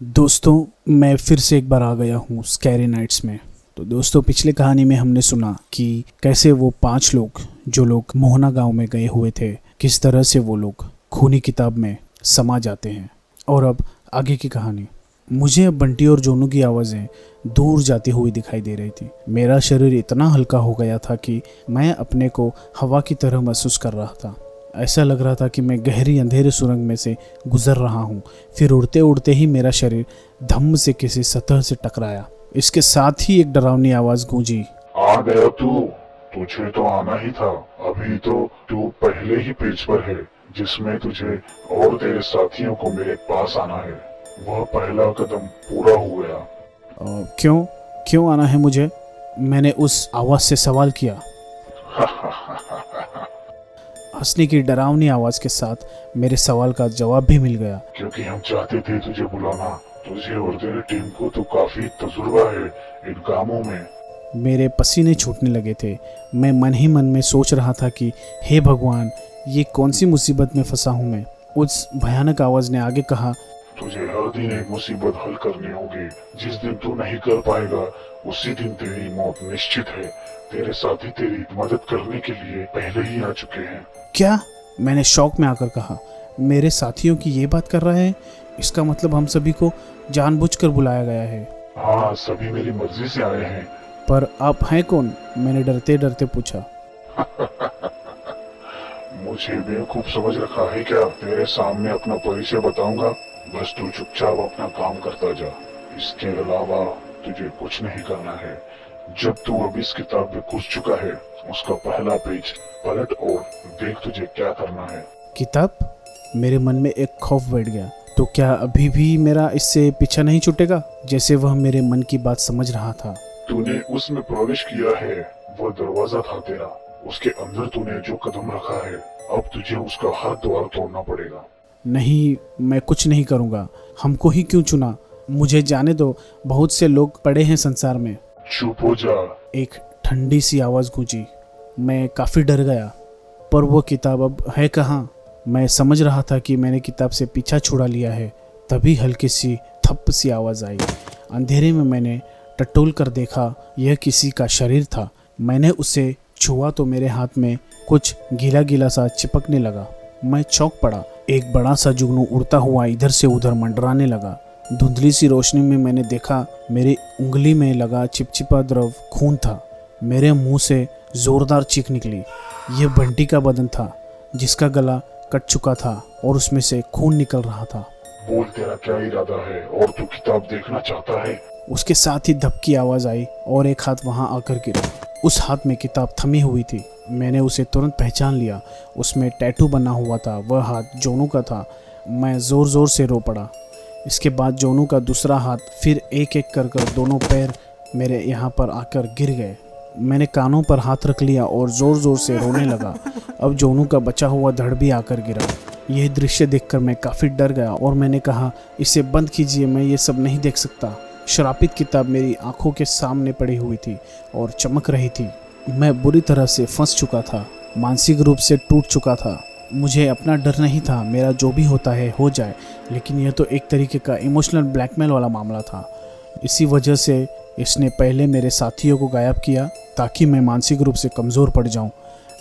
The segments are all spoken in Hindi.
दोस्तों, मैं फिर से एक बार आ गया हूँ स्कैरी नाइट्स में। तो दोस्तों, पिछले कहानी में हमने सुना कि कैसे वो 5 लोग जो लोग मोहना गांव में गए हुए थे, किस तरह से वो लोग खूनी किताब में समा जाते हैं। और अब आगे की कहानी। मुझे अब बंटी और जोनू की आवाज़ें दूर जाती हुई दिखाई दे रही थी। मेरा शरीर इतना हल्का हो गया था कि मैं अपने को हवा की तरह महसूस कर रहा था। ऐसा लग रहा था कि मैं गहरी अंधेरे सुरंग में से गुजर रहा हूँ। फिर उड़ते उड़ते ही मेरा शरीर धम्म से किसी सतह से टकराया। इसके साथ ही एक डरावनी आवाज़ गूंजी। आ गया तू? तुझे तो आना ही था। अभी तो तू पहले ही पेज पर है जिसमें तुझे और तेरे साथियों को मेरे पास आना है। वह पहला कदम पूरा हो गया। क्यों क्यों आना है मुझे? मैंने उस आवाज़ से सवाल किया। हंसने की डरावनी आवाज़ के साथ मेरे सवाल का जवाब भी मिल गया। क्योंकि हम चाहते थे तुझे बुलाना। तुझे और तेरे टीम को तो काफी तजुर्बा है इन कामों में। मेरे पसीने छूटने लगे थे। मैं मन ही मन में सोच रहा था कि हे भगवान, ये कौन सी मुसीबत में फंसा हूँ मैं। उस भयानक आवाज़ ने आगे कहा, तुझे हर दिन एक मुसीबत हल करनी होगी। जिस दिन तू नहीं कर पाएगा उसी दिन तेरी मौत निश्चित है। तेरे साथी तेरी मदद करने के लिए पहले ही आ चुके हैं। क्या? मैंने शौक में आकर कहा। मेरे साथियों की ये बात कर रहे हैं? इसका मतलब हम सभी को जानबूझकर बुलाया गया है। हाँ, सभी मेरी मर्जी से आए हैं। पर आप हैं कौन? मैंने डरते डरते पूछा। मुझे बेवकूफ समझ रखा है क्या? तेरे सामने अपना परिचय बताऊंगा, बस तू चुपचाप अपना काम करता जा। इसके अलावा तुझे कुछ नहीं करना है। जब तू अब इस किताब में घुस चुका है, उसका पहला पेज पलट और देख तुझे क्या करना है। किताब? मेरे मन में एक खौफ बैठ गया। तो क्या अभी भी मेरा इससे पीछा नहीं छूटेगा? जैसे वह मेरे मन की बात समझ रहा था। तूने उसमें प्रवेश किया है, वह दरवाजा था तेरा। उसके अंदर तूने जो कदम रखा है, अब तुझे उसका हर द्वार तोड़ना पड़ेगा। नहीं, मैं कुछ नहीं करूँगा। हमको ही क्यों चुना? मुझे जाने दो। बहुत से लोग पड़े हैं संसार में। चुप हो जा। एक ठंडी सी आवाज़ गूंजी। मैं काफ़ी डर गया। पर वो किताब अब है कहाँ? मैं समझ रहा था कि मैंने किताब से पीछा छुड़ा लिया है। तभी हल्की सी थप सी आवाज़ आई। अंधेरे में मैंने टटोल कर देखा, यह किसी का शरीर था। मैंने उसे छुआ तो मेरे हाथ में कुछ गीला गीला सा चिपकने लगा। मैं चौंक पड़ा। एक बड़ा सा जुगनू उड़ता हुआ इधर से उधर मंडराने लगा। धुंधली सी रोशनी में मैंने देखा, मेरी उंगली में लगा चिपचिपा द्रव खून था। मेरे मुंह से जोरदार चीख निकली। यह बंटी का बदन था, जिसका गला कट चुका था और उसमें से खून निकल रहा था। बोल, तेरा क्या इरादा है और तू किताब देखना चाहता है? उसके साथ ही धप की आवाज़ आई और एक हाथ वहां आकर गिरा। उस हाथ में किताब थमी हुई थी। मैंने उसे तुरंत पहचान लिया। उसमें टैटू बना हुआ था। वह हाथ जोनू का था। मैं ज़ोर ज़ोर से रो पड़ा। इसके बाद जोनू का दूसरा हाथ, फिर एक एक कर कर दोनों पैर मेरे यहाँ पर आकर गिर गए। मैंने कानों पर हाथ रख लिया और ज़ोर ज़ोर से रोने लगा। अब जोनू का बचा हुआ धड़ भी आकर गिरा। यह दृश्य देखकर मैं काफ़ी डर गया और मैंने कहा, इसे बंद कीजिए, मैं ये सब नहीं देख सकता। श्रापित किताब मेरी आंखों के सामने पड़ी हुई थी और चमक रही थी। मैं बुरी तरह से फंस चुका था, मानसिक रूप से टूट चुका था। मुझे अपना डर नहीं था, मेरा जो भी होता है हो जाए, लेकिन यह तो एक तरीके का इमोशनल ब्लैकमेल वाला मामला था। इसी वजह से इसने पहले मेरे साथियों को गायब किया ताकि मैं मानसिक रूप से कमज़ोर पड़ जाऊं।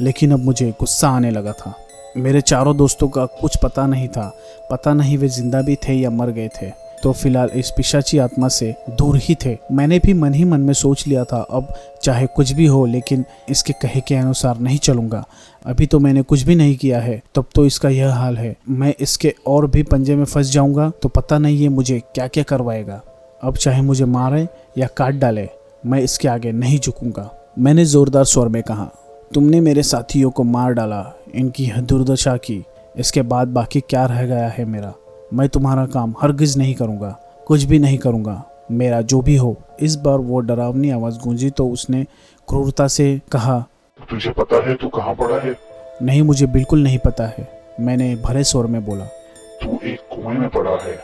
लेकिन अब मुझे गुस्सा आने लगा था। मेरे चारों दोस्तों का कुछ पता नहीं था। पता नहीं वे जिंदा भी थे या मर गए थे। तो फिलहाल इस पिशाची आत्मा से दूर ही थे। मैंने भी मन ही मन में सोच लिया था, अब चाहे कुछ भी हो लेकिन इसके कहे के अनुसार नहीं चलूँगा। अभी तो मैंने कुछ भी नहीं किया है, तब तो इसका यह हाल है। मैं इसके और भी पंजे में फंस जाऊँगा तो पता नहीं ये मुझे क्या क्या करवाएगा। अब चाहे मुझे मारे या काट डाले, मैं इसके आगे नहीं झुकूँगा। मैंने ज़ोरदार स्वर में कहा, तुमने मेरे साथियों को मार डाला, इनकी दुर्दशा की। इसके बाद बाकी क्या रह गया है मेरा? मैं तुम्हारा काम हरगिज़ नहीं करूँगा, कुछ भी नहीं करूँगा, मेरा जो भी हो। इस बार वो डरावनी आवाज़ गूंजी तो उसने क्रूरता से कहा, तुझे पता है तू कहाँ पड़ा है? नहीं, मुझे बिल्कुल नहीं पता है, मैंने भरे स्वर में बोला। तू एक कुएं में पड़ा है।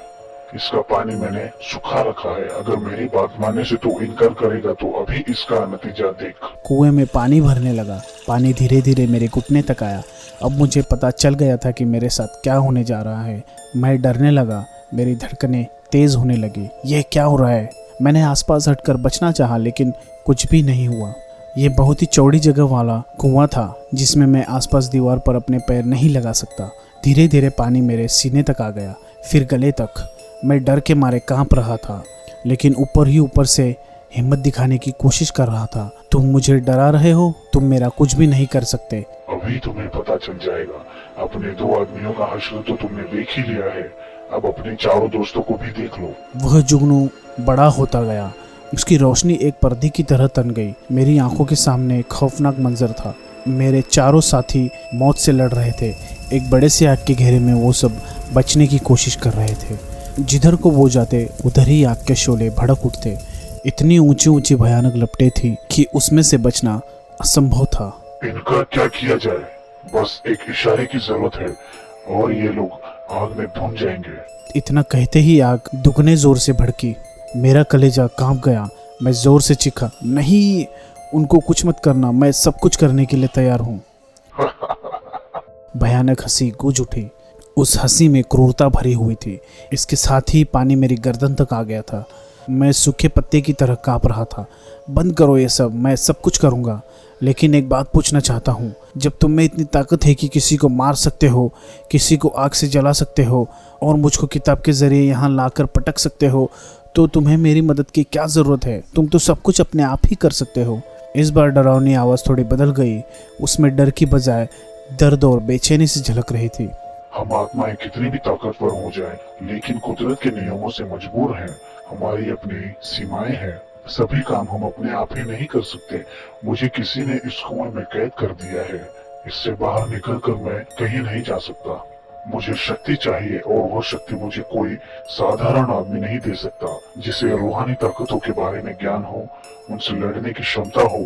इसका पानी मैंने सुखा रखा है। अगर मेरी बात मानने से तू इनकार करेगा तो अभी इसका नतीजा देख। कुएं में पानी भरने लगा। पानी धीरे धीरे मेरे घुटने तक आया। अब मुझे पता चल गया था कि मेरे साथ क्या होने जा रहा है। मैं डरने लगा। मेरी धड़कनें तेज होने लगी। ये क्या हो रहा है? मैंने आसपास हटकर बचना चाहा, लेकिन कुछ भी नहीं हुआ। ये बहुत ही चौड़ी जगह वाला कुआं था जिसमें मैं आसपास दीवार पर अपने पैर नहीं लगा सकता। धीरे धीरे पानी मेरे सीने तक आ गया, फिर गले तक। मैं डर के मारे कांप रहा था, लेकिन ऊपर ही ऊपर से हिम्मत दिखाने की कोशिश कर रहा था। तुम मुझे डरा रहे हो, तुम मेरा कुछ भी नहीं कर सकते। अभी तुम्हें पता चल जाएगा। अपने 2 आदमियों का हश्र तो तुमने देख ही लिया है, अब अपने चारों दोस्तों को भी देख लो। वह जुगनू बड़ा होता गया। उसकी रोशनी एक पर्दे की तरह तन गई। मेरी आंखों के सामने एक खौफनाक मंजर था। मेरे चारों साथी मौत से लड़ रहे थे। एक बड़े से आग के घेरे में वो सब बचने की कोशिश कर रहे थे। जिधर को वो जाते उधर ही आग के शोले भड़क उठते। इतनी ऊंची ऊंची भयानक लपटें थी कि उसमें से बचना असंभव था। इनका क्या किया जाए? बस एक इशारे की जरूरत है और ये लोग आग में भून जाएंगे। इतना कहते ही आग दुगने जोर से भड़की। मेरा कलेजा कांप गया। मैं जोर से चीखा, नहीं, उनको कुछ मत करना, मैं सब कुछ करने के लिए तैयार हूँ। भयानक हंसी गूंज उठी। उस हंसी में क्रूरता भरी हुई थी। इसके साथ ही पानी मेरी गर्दन तक आ गया था। मैं सूखे पत्ते की तरह कांप रहा था। बंद करो ये सब, मैं सब कुछ करूँगा, लेकिन एक बात पूछना चाहता हूँ। जब तुम में इतनी ताकत है कि किसी को मार सकते हो, किसी को आग से जला सकते हो और मुझको किताब के ज़रिए यहाँ लाकर पटक सकते हो, तो तुम्हें मेरी मदद की क्या ज़रूरत है? तुम तो सब कुछ अपने आप ही कर सकते हो। इस बार डरावनी आवाज़ थोड़ी बदल गई। उसमें डर की बजाय दर्द और बेचैनी से झलक रही थी। हम आत्माएं कितनी भी ताकतवर हो जाएं, लेकिन कुदरत के नियमों से मजबूर हैं। हमारी अपनी सीमाएं हैं। सभी काम हम अपने आप ही नहीं कर सकते। मुझे किसी ने इस कुएं में कैद कर दिया है। इससे बाहर निकलकर मैं कहीं नहीं जा सकता। मुझे शक्ति चाहिए और वो शक्ति मुझे कोई साधारण आदमी नहीं दे सकता। जिसे रूहानी ताकतों के बारे में ज्ञान हो, उनसे लड़ने की क्षमता हो,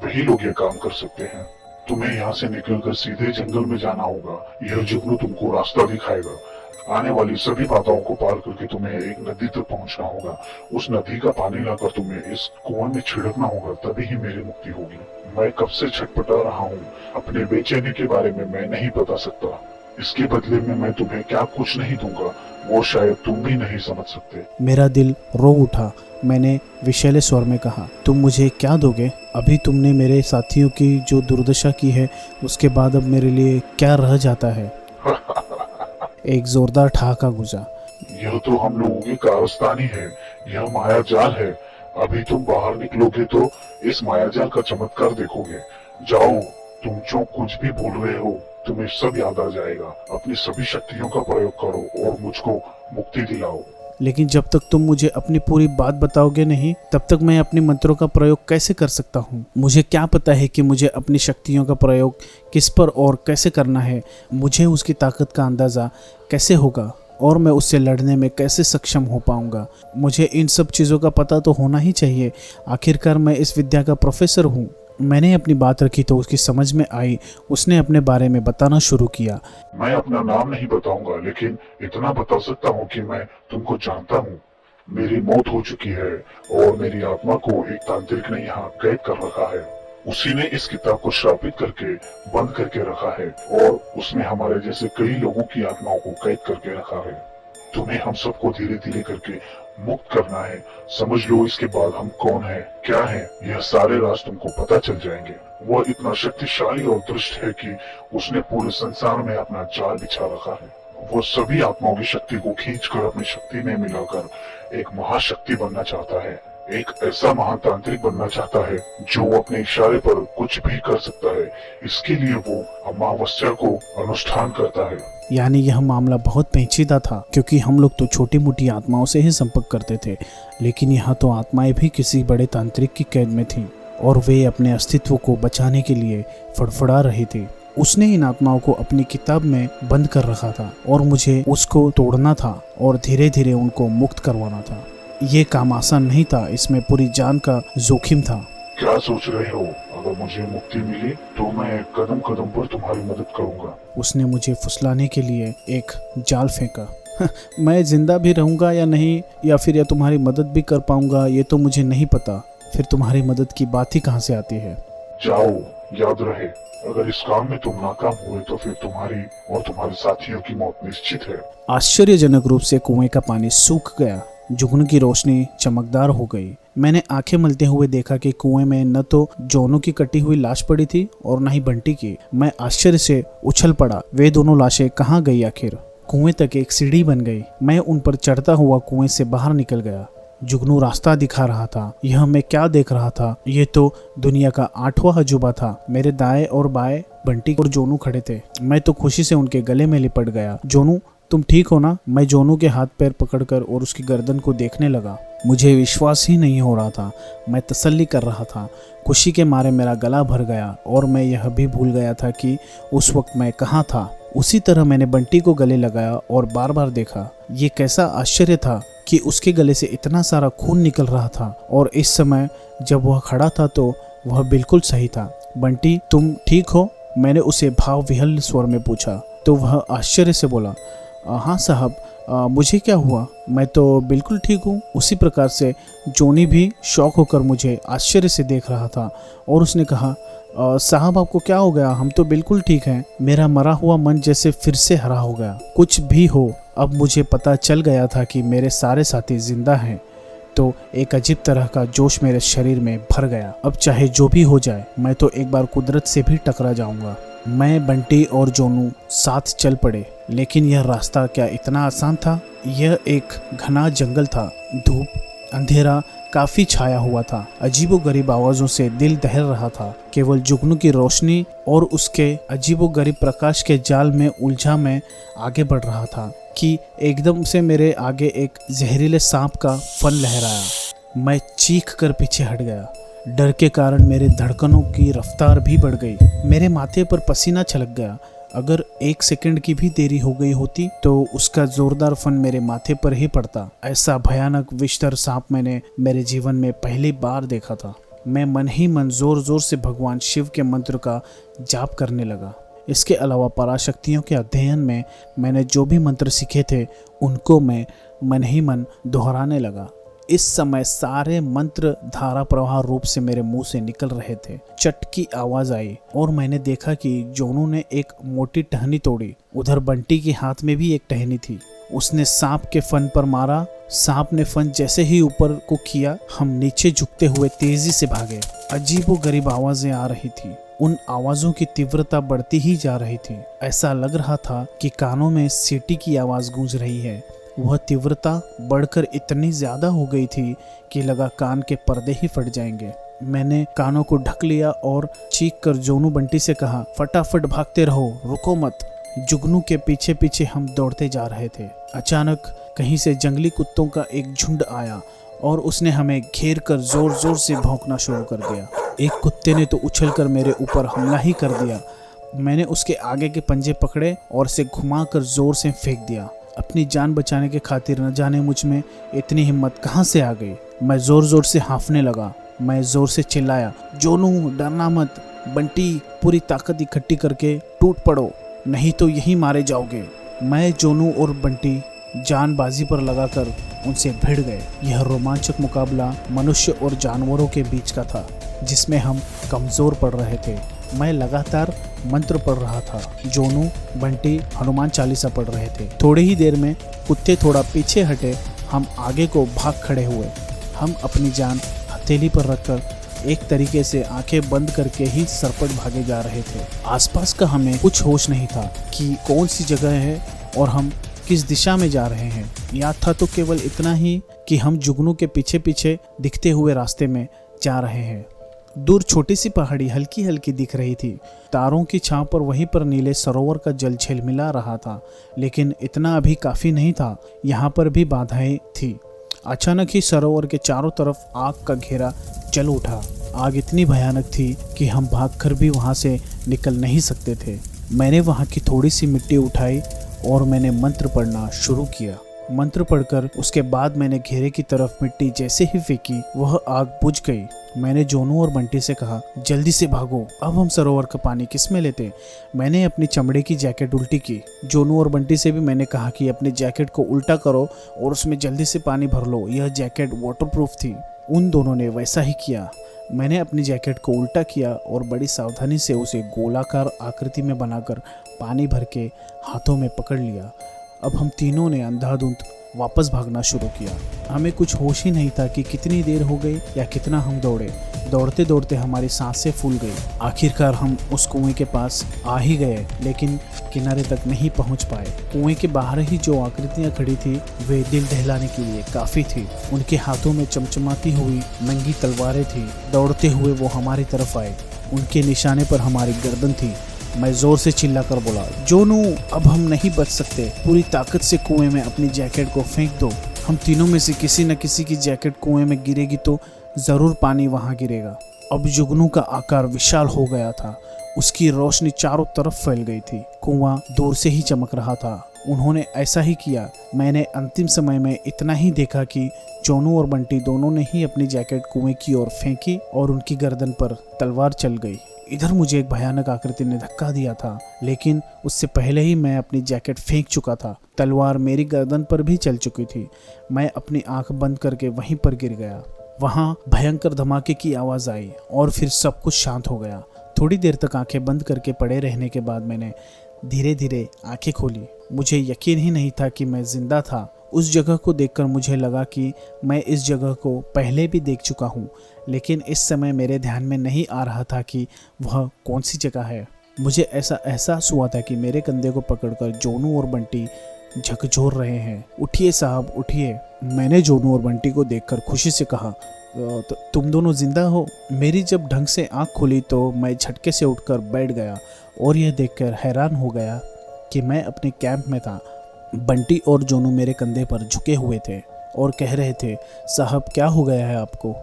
वही लोग ये काम कर सकते हैं। तुम्हें यहाँ से निकलकर सीधे जंगल में जाना होगा। यह जुगनू तुमको रास्ता दिखाएगा। आने वाली सभी बाधाओं को पार करके तुम्हें एक नदी तक पहुंचना होगा। उस नदी का पानी लाकर तुम्हें इस कुआं में छिड़कना होगा, तभी ही मेरी मुक्ति होगी। मैं कब से छटपटा रहा हूँ। अपने बेचैनी के बारे में मैं नहीं बता सकता। इसके बदले में मैं तुम्हें क्या कुछ नहीं दूंगा, वो शायद तुम भी नहीं समझ सकते। मेरा दिल रो उठा। मैंने विशैले स्वर में कहा, तुम मुझे क्या दोगे? अभी तुमने मेरे साथियों की जो दुर्दशा की है, उसके बाद अब मेरे लिए क्या रह जाता है? एक जोरदार ठहाका गुजा। यह तो हम लोगों की कारस्तानी है। यह माया जाल है। अभी तुम बाहर निकलोगे तो इस माया जाल का चमत्कार देखोगे। जाओ, तुम जो कुछ भी भूल रहे हो तुम्हें सब याद आ जाएगा। अपनी सभी शक्तियों का प्रयोग करो और मुझको मुक्ति दिलाओ। लेकिन जब तक तुम मुझे अपनी पूरी बात बताओगे नहीं, तब तक मैं अपने मंत्रों का प्रयोग कैसे कर सकता हूँ? मुझे क्या पता है कि मुझे अपनी शक्तियों का प्रयोग किस पर और कैसे करना है? मुझे उसकी ताकत का अंदाज़ा कैसे होगा और मैं उससे लड़ने में कैसे सक्षम हो पाऊंगा? मुझे इन सब चीज़ों का पता तो होना ही चाहिए। आखिरकार मैं इस विद्या का प्रोफेसर हूँ। मैंने अपनी बात रखी तो उसकी समझ में आई। उसने अपने बारे में बताना शुरू किया। मैं अपना नाम नहीं बताऊंगा, लेकिन इतना बता सकता हूँ कि मैं तुमको जानता हूँ। मेरी मौत हो चुकी है और मेरी आत्मा को एक तांत्रिक ने यहाँ कैद कर रखा है। उसी ने इस किताब को श्रापित करके बंद करके रखा है और उसने हमारे जैसे कई लोगों की आत्माओं को कैद करके रखा है। तुम्हें हम सबको धीरे धीरे करके मुक्त करना है। समझ लो, इसके बाद हम कौन है, क्या है, यह सारे राज तुमको पता चल जाएंगे। वह इतना शक्तिशाली और दुष्ट है कि उसने पूरे संसार में अपना जाल बिछा रखा है। वो सभी आत्माओं की शक्ति को खींचकर अपनी शक्ति में मिलाकर एक महाशक्ति बनना चाहता है। एक ऐसा महातांत्रिक बनना चाहता है जो अपने इशारे पर कुछ भी कर सकता है। इसके लिए वो अमावस्या को अनुष्ठान करता है। यानी यह मामला बहुत पेचीदा था, क्योंकि हम लोग तो छोटी मोटी आत्माओं से ही संपर्क करते थे, लेकिन यहाँ तो आत्माएं भी किसी बड़े तांत्रिक की कैद में थीं और वे अपने अस्तित्व को बचाने के लिए फड़फड़ा रही थी। उसने इन आत्माओं को अपनी किताब में बंद कर रखा था और मुझे उसको तोड़ना था और धीरे धीरे उनको मुक्त करवाना था। ये काम आसान नहीं था, इसमें पूरी जान का जोखिम था। क्या सोच रहे हो? अगर मुझे मुक्ति मिली तो मैं कदम कदम पर तुम्हारी मदद करूंगा। उसने मुझे फुसलाने के लिए एक जाल फेंका। मैं जिंदा भी रहूंगा या नहीं, या फिर या तुम्हारी मदद भी कर पाऊंगा, ये तो मुझे नहीं पता। फिर तुम्हारी मदद की बात ही कहाँ से आती है? जाओ, याद रहे, अगर इस काम में तुम नाकाम हुए तो फिर तुम्हारी और तुम्हारे साथियों की मौत निश्चित है। आश्चर्यजनक रूप से कुएं का पानी सूख गया। जुगनू की रोशनी चमकदार हो गई। मैंने आंखें मलते हुए देखा कि कुएं में न तो जोनू की कटी हुई लाश पड़ी थी और न ही बंटी की। मैं आश्चर्य से उछल पड़ा। वे दोनों लाशें कहाँ गई आखिर? कुएं तक एक सीढ़ी बन गई। मैं उन पर चढ़ता हुआ कुएं से बाहर निकल गया। जुगनू रास्ता दिखा रहा था। यह मैं क्या देख रहा था? ये तो दुनिया का 8वां अजूबा था। मेरे दाएं और बाएं बंटी और जोनू खड़े थे। मैं तो खुशी से उनके गले में लिपट गया। जोनू, तुम ठीक हो ना? मैं जोनू के हाथ पैर पकड़कर और उसकी गर्दन को देखने लगा। मुझे विश्वास ही नहीं हो रहा था। मैं तसल्ली कर रहा था। खुशी के मारे मेरा गला भर गया और मैं यह भी भूल गया था कि उस वक्त मैं कहाँ था। उसी तरह मैंने बंटी को गले लगाया और बार बार देखा। ये कैसा आश्चर्य था कि उसके गले से इतना सारा खून निकल रहा था और इस समय जब वह खड़ा था तो वह बिल्कुल सही था। बंटी, तुम ठीक हो? मैंने उसे भाव विह्वल स्वर में पूछा तो वह आश्चर्य से बोला, हाँ साहब, मुझे क्या हुआ? मैं तो बिल्कुल ठीक हूँ। उसी प्रकार से जोनी भी शौक होकर मुझे आश्चर्य से देख रहा था और उसने कहा, साहब आपको क्या हो गया? हम तो बिल्कुल ठीक हैं। मेरा मरा हुआ मन जैसे फिर से हरा हो गया। कुछ भी हो, अब मुझे पता चल गया था कि मेरे सारे साथी जिंदा हैं। तो एक अजीब तरह का जोश मेरे शरीर में भर गया। अब चाहे जो भी हो जाए, मैं तो एक बार कुदरत से भी टकरा जाऊंगा। मैं, बंटी और जोनू साथ चल पड़े। लेकिन यह रास्ता क्या इतना आसान था? यह एक घना जंगल था। धूप, अंधेरा काफी छाया हुआ था। अजीबोगरीब आवाजों से दिल दहल रहा था। केवल जुगनू की रोशनी और उसके अजीबोगरीब प्रकाश के जाल में उलझा मैं आगे बढ़ रहा था कि एकदम से मेरे आगे एक जहरीले सांप का फन लहराया। मैं चीख कर पीछे हट गया। डर के कारण मेरे धड़कनों की रफ्तार भी बढ़ गई। मेरे माथे पर पसीना छलक गया। अगर 1 सेकंड की भी देरी हो गई होती तो उसका जोरदार फन मेरे माथे पर ही पड़ता। ऐसा भयानक विषधर सांप मैंने मेरे जीवन में पहली बार देखा था। मैं मन ही मन जोर जोर से भगवान शिव के मंत्र का जाप करने लगा। इसके अलावा पराशक्तियों के अध्ययन में मैंने जो भी मंत्र सीखे थे उनको मैं मन ही मन दोहराने लगा। इस समय सारे मंत्र धारा प्रवाह रूप से मेरे मुंह से निकल रहे थे। चट की आवाज आई और मैंने देखा कि जोनू ने एक मोटी टहनी तोड़ी। उधर बंटी के हाथ में भी एक टहनी थी। उसने सांप के फन पर मारा। सांप ने फन जैसे ही ऊपर को किया, हम नीचे झुकते हुए तेजी से भागे। अजीबोगरीब आवाजें आ रही थी। उन आवाजों की तीव्रता बढ़ती ही जा रही थी। ऐसा लग रहा था कि कानों में सीटी की आवाज गूंज रही है। वह तीव्रता बढ़कर इतनी ज्यादा हो गई थी कि लगा कान के पर्दे ही फट जाएंगे। मैंने कानों को ढक लिया और चीख कर जोनू बंटी से कहा, फटाफट भागते रहो, रुको मत। जुगनू के पीछे पीछे हम दौड़ते जा रहे थे। अचानक कहीं से जंगली कुत्तों का एक झुंड आया और उसने हमें घेर कर जोर जोर से भौंकना शुरू कर दिया। एक कुत्ते ने तो उछलकर मेरे ऊपर हमला ही कर दिया। मैंने उसके आगे के पंजे पकड़े और उसे घुमाकर जोर से फेंक दिया। अपनी जान बचाने के खातिर न जाने मुझ में इतनी हिम्मत कहाँ से आ गई। मैं जोर जोर से हाँफने लगा। मैं जोर से चिल्लाया, जोनू डरना मत, बंटी पूरी ताकत इकट्ठी करके टूट पड़ो, नहीं तो यहीं मारे जाओगे। मैं, जोनू और बंटी जान बाजी पर लगाकर उनसे भिड़ गए। यह रोमांचक मुकाबला मनुष्य और जानवरों के बीच का था जिसमें हम कमजोर पड़ रहे थे। मैं लगातार मंत्र पढ़ रहा था। जोनू, बंटी हनुमान चालीसा पढ़ रहे थे। थोड़ी ही देर में कुत्ते थोड़ा पीछे हटे, हम आगे को भाग खड़े हुए। हम अपनी जान हथेली पर रखकर एक तरीके से आंखें बंद करके ही सरपट भागे जा रहे थे। आसपास का हमें कुछ होश नहीं था कि कौन सी जगह है और हम किस दिशा में जा रहे हैं। याद था तो केवल इतना ही कि हम जुगनू के पीछे पीछे दिखते हुए रास्ते में जा रहे हैं। दूर छोटी सी पहाड़ी हल्की हल्की दिख रही थी। तारों की छांव पर वहीं पर नीले सरोवर का जल झिलमिला रहा था, लेकिन इतना अभी काफी नहीं था। यहाँ पर भी बाधाएं थी। अचानक ही सरोवर के चारों तरफ आग का घेरा चल उठा। आग इतनी भयानक थी कि हम भागकर भी वहाँ से निकल नहीं सकते थे। मैंने वहाँ की थोड़ी सी मिट्टी उठाई और मैंने मंत्र पढ़ना शुरू किया। मंत्र पढ़कर उसके बाद मैंने घेरे की तरफ मिट्टी जैसे ही फेंकी वह आग बुझ गई। मैंने जोनू और बंटी से कहा, जल्दी से भागो, अब हम सरोवर का पानी किस में लेते। मैंने अपनी चमड़े की जैकेट उल्टी की। जोनू और बंटी से भी मैंने कहा कि अपनी जैकेट को उल्टा करो और उसमें जल्दी से पानी भर लो, यह जैकेट वाटरप्रूफ थी। उन दोनों ने वैसा ही किया। मैंने अपनी जैकेट को उल्टा किया और बड़ी सावधानी से उसे गोलाकार आकृति में बनाकर पानी भर के हाथों में पकड़ लिया। अब हम तीनों ने अंधाधुंध वापस भागना शुरू किया। हमें कुछ होश ही नहीं था कि कितनी देर हो गई या कितना हम दौड़े। दौड़ते दौड़ते हमारी सांसें फूल गई। आखिरकार हम उस कुएं के पास आ ही गए, लेकिन किनारे तक नहीं पहुंच पाए। कुएं के बाहर ही जो आकृतियां खड़ी थी वे दिल दहलाने के लिए काफी थी। उनके हाथों में चमचमाती हुई नंगी तलवारें थी। दौड़ते हुए वो हमारी तरफ आए। उनके निशाने पर हमारी गर्दन थी। मैं जोर से चिल्लाकर बोला, जोनू, अब हम नहीं बच सकते। पूरी ताकत से कुएं में अपनी जैकेट को फेंक दो। हम तीनों में से किसी न किसी की जैकेट कुएं में गिरेगी तो जरूर पानी वहां गिरेगा। अब जुगनू का आकार विशाल हो गया था। उसकी रोशनी चारों तरफ फैल गई थी। कुआं दूर से ही चमक रहा था। उन्होंने ऐसा ही किया। मैंने अंतिम समय में इतना ही देखा कि जोनू और बंटी दोनों ने ही अपनी जैकेट कुएं की ओर फेंकी और उनकी गर्दन पर तलवार चल गई। इधर मुझे एक भयानक आकृति ने धक्का दिया था, लेकिन उससे पहले ही मैं अपनी जैकेट फेंक चुका था। तलवार मेरी गर्दन पर भी चल चुकी थी। मैं अपनी आंख बंद करके वहीं पर गिर गया। वहां भयंकर धमाके की आवाज आई और फिर सब कुछ शांत हो गया। थोड़ी देर तक आंखें बंद करके पड़े रहने के बाद मैंने धीरे धीरे आंखें खोली। मुझे यकीन ही नहीं था कि मैं जिंदा था। उस जगह को देखकर मुझे लगा कि मैं इस जगह को पहले भी देख चुका हूँ, लेकिन इस समय मेरे ध्यान में नहीं आ रहा था कि वह कौन सी जगह है। मुझे ऐसा एहसास हुआ था कि मेरे कंधे को पकड़कर जोनू और बंटी झकझोर रहे हैं। उठिए साहब, उठिए। मैंने जोनू और बंटी को देखकर खुशी से कहा, तुम दोनों जिंदा हो। मेरी जब ढंग से आँख खुली तो मैं झटके से उठकर बैठ गया और यह देखकर हैरान हो गया कि मैं अपने कैंप में था। बंटी और जोनू मेरे कंधे पर झुके हुए थे और कह रहे थे, साहब क्या हो गया है आपको।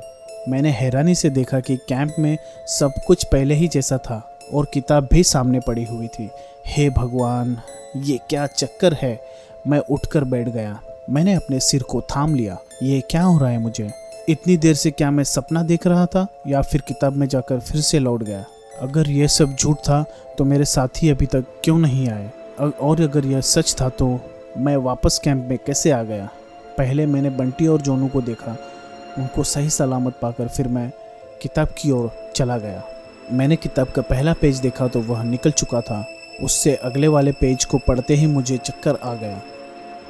मैंने हैरानी से देखा कि कैंप में सब कुछ पहले ही जैसा था और किताब भी सामने पड़ी हुई थी। हे भगवान, ये क्या चक्कर है। मैं उठकर बैठ गया। मैंने अपने सिर को थाम लिया। ये क्या हो रहा है मुझे। इतनी देर से क्या मैं सपना देख रहा था या फिर किताब में जाकर फिर से लौट गया। अगर यह सब झूठ था तो मेरे साथी अभी तक क्यों नहीं आए, और अगर यह सच था तो मैं वापस कैंप में कैसे आ गया। पहले मैंने बंटी और जोनू को देखा। उनको सही सलामत पाकर फिर मैं किताब की ओर चला गया। मैंने किताब का पहला पेज देखा तो वह निकल चुका था। उससे अगले वाले पेज को पढ़ते ही मुझे चक्कर आ गया।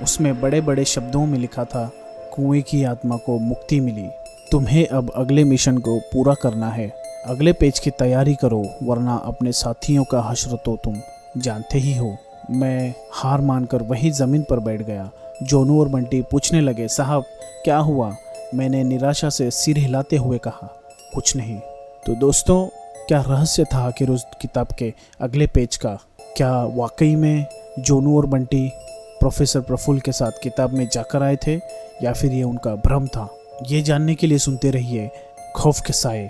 उसमें बड़े बड़े शब्दों में लिखा था, कुएं की आत्मा को मुक्ति मिली। तुम्हें अब अगले मिशन को पूरा करना है। अगले पेज की तैयारी करो, वरना अपने साथियों का हश्र तो तुम जानते ही हो। मैं हार मानकर वहीं ज़मीन पर बैठ गया। जोनू और बंटी पूछने लगे, साहब क्या हुआ। मैंने निराशा से सिर हिलाते हुए कहा, कुछ नहीं। तो दोस्तों, क्या रहस्य था आखिर उस किताब के अगले पेज का। क्या वाकई में जोनू और बंटी प्रोफेसर प्रफुल्ल के साथ किताब में जाकर आए थे या फिर ये उनका भ्रम था। ये जानने के लिए सुनते रहिए खौफ के साए।